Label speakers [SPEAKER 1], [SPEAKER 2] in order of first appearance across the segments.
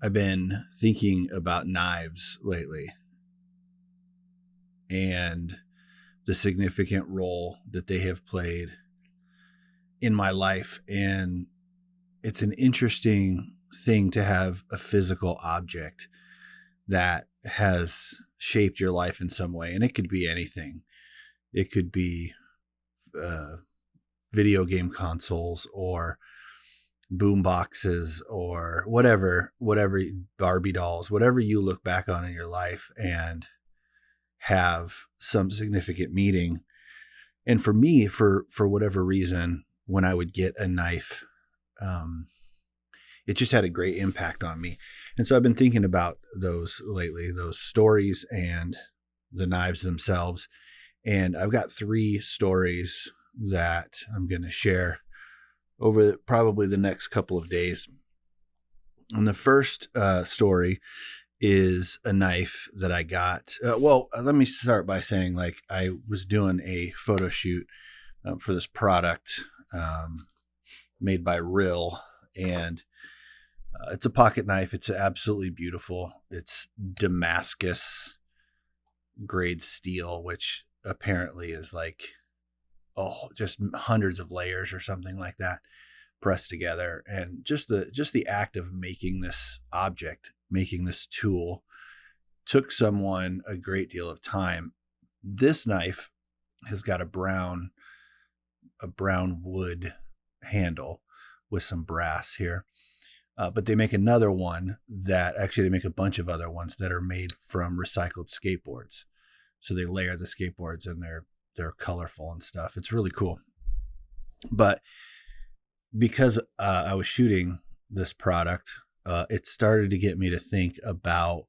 [SPEAKER 1] I've been thinking about knives lately and the significant role that they have played in my life. And it's an interesting thing to have a physical object that has shaped your life in some way. And it could be anything. It could be uh, video game consoles or boom boxes or whatever Barbie dolls, whatever you look back on in your life and have some significant meaning. And for me, for whatever reason, when I would get a knife, it just had a great impact on me. And so I've been thinking about those lately, those stories and the knives themselves. And I've got 3 stories that I'm going to share over probably the next couple of days. And the first story is a knife that I got. Let me start by saying, like, I was doing a photo shoot for this product made by Rill, and it's a pocket knife. It's absolutely beautiful. It's Damascus grade steel, which apparently is like, just hundreds of layers or something like that pressed together. And just the act of making this object, making this tool, took someone a great deal of time. This knife has got a brown wood handle with some brass here. But they make another one that actually, they make a bunch of other ones that are made from recycled skateboards. So they layer the skateboards and they're colorful and stuff. It's really cool. But because I was shooting this product, it started to get me to think about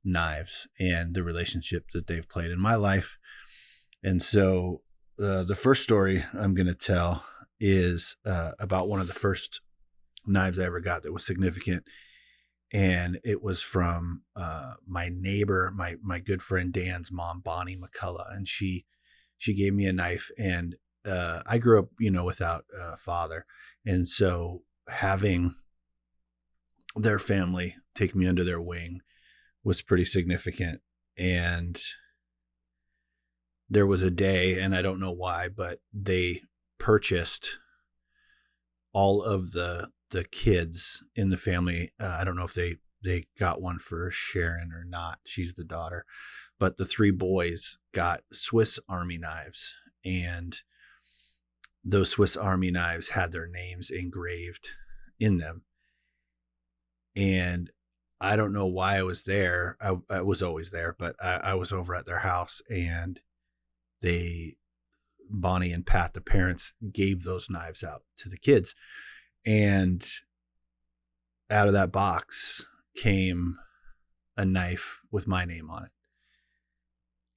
[SPEAKER 1] knives and the relationship that they've played in my life. And so the first story I'm going to tell is about one of the first knives I ever got that was significant. And it was from my neighbor, my good friend Dan's mom, Bonnie McCullough. And she gave me a knife. And I grew up, without a father. And so having their family take me under their wing was pretty significant. And there was a day, and I don't know why, but they purchased all of the kids in the family. I don't know if they got one for Sharon or not. She's the daughter. But the 3 boys got Swiss Army knives, and those Swiss Army knives had their names engraved in them. And I don't know why I was there. I was always there, but I was over at their house, and Bonnie and Pat, the parents, gave those knives out to the kids. And out of that box came a knife with my name on it.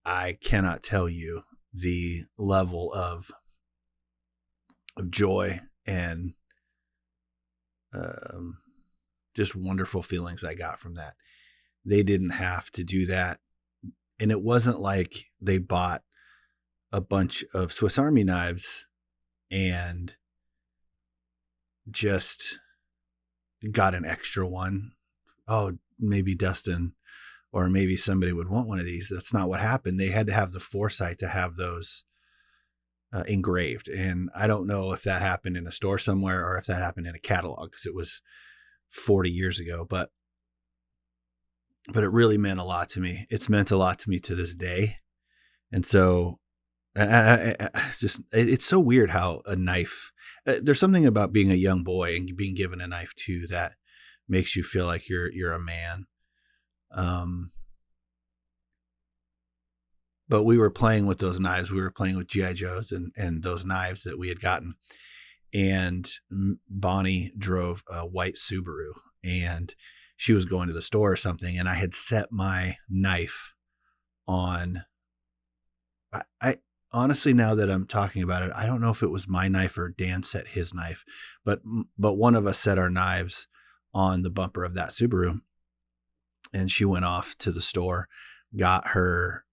[SPEAKER 1] I cannot tell you the level of joy and just wonderful feelings I got from that. They didn't have to do that. And it wasn't like they bought a bunch of Swiss Army knives and just got an extra one. Oh, maybe Dustin or maybe somebody would want one of these. That's not what happened. They had to have the foresight to have those engraved. And I don't know if that happened in a store somewhere or if that happened in a catalog, because it was 40 years ago. But it really meant a lot to me. It's meant a lot to me to this day. And so it's so weird how a knife, there's something about being a young boy and being given a knife too that makes you feel like you're a man. But we were playing with those knives. We were playing with G.I. Joes and those knives that we had gotten. And Bonnie drove a white Subaru, and she was going to the store or something. And I had set my knife on, I honestly, now that I'm talking about it, I don't know if it was my knife or Dan set his knife, but one of us set our knives on the bumper of that Subaru. And she went off to the store, got her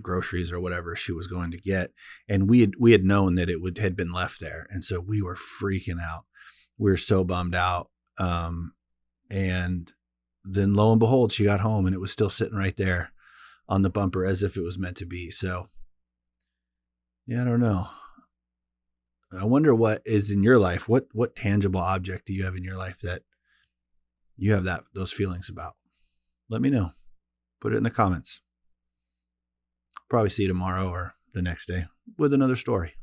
[SPEAKER 1] groceries or whatever she was going to get. And we had known that it had been left there. And so we were freaking out. We were so bummed out. And then lo and behold, she got home and it was still sitting right there on the bumper as if it was meant to be. So yeah, I don't know. I wonder what is in your life. What tangible object do you have in your life that you have those feelings about? Let me know. Put it in the comments. Probably see you tomorrow or the next day with another story.